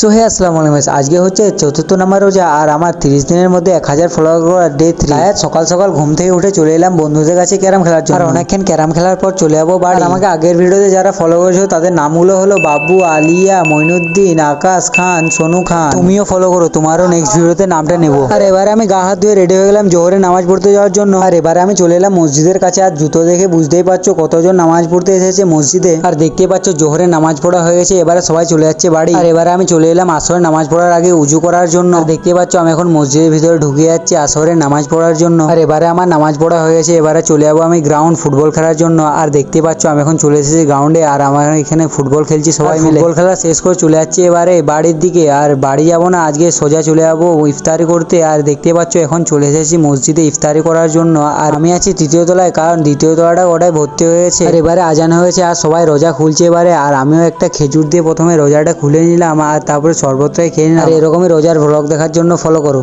So hey আসসালামু আলাইকুম guys, আজকে হচ্ছে চতুর্থ নাম্বার রোজা আর আমার 30 দিনের মধ্যে 1000 ফলোয়ার করার ডে 3। সকাল সকাল ঘুম থেকে উঠে চলে এলাম বন্ধুদের কাছে ক্যারাম খেলার জন্য। আর অনেকক্ষণ ক্যারাম খেলার পর চলে যাবো বাড়ি। আর আমাকে আগের ভিডিওতে যারা ফলো করেছো তাদের নামগুলো হলো বাবু, আলিয়া, মইনুদ্দিন, আকাশ খান, সোনু খান। তুমিও ফলো করো, তোমারও নেক্সট ভিডিওতে নামটা নেবো। আর এবারে আমি গা হাত ধুয়ে রেডি হয়ে গেলাম জোহরে নামাজ পড়তে যাওয়ার জন্য। আর এবারে আমি চলে এলাম মসজিদের কাছে। আর জুতো দেখে বুঝতেই পারছো কতজন নামাজ পড়তে এসেছে মসজিদে। আর দেখতে পাচ্ছ জোহরে নামাজ পড়া হয়ে গেছে, এবারে সবাই চলে যাচ্ছে বাড়ি। আর এবারে আমি চলে এলাম আসরের নামাজ পড়ার আগে উজু করার জন্য। দেখতে পাচ্ছ আমি এখন মসজিদের ভিতরে ঢুকে যাচ্ছি আসরের নামাজ পড়ার জন্য। আর এবারে আমার নামাজ পড়া হয়ে গেছে, এবারে চলে যাবো আমি গ্রাউন্ড ফুটবল খেলার জন্য। আর দেখতে পাচ্ছ আমি এখন চলে এসেছি গ্রাউন্ডে, আর আমার এখানে ফুটবল খেলছি সবাই মিলে। ফুটবল খেলা শেষ করে চলে যাচ্ছি এবারে বাড়ির দিকে। আর বাড়ি যাবো না, আজকে সোজা চলে যাবো ইফতারি করতে। আর দেখতে পাচ্ছ এখন চলে এসেছি মসজিদে ইফতারি করার জন্য। আর আমি আছি তৃতীয় তলায়, কারণ দ্বিতীয় তলাটা ওটাই ভর্তি হয়ে গেছে। আর এবারে আজান হয়েছে আর সবাই রোজা খুলছে এবারে। আর আমিও একটা খেজুর দিয়ে প্রথমে রোজাটা খুলে নিলাম, আর তারপরে শরবতটাই খেয়ে নিলাম। আর এরকমই রোজার ভ্লগ দেখার জন্য ফলো করো।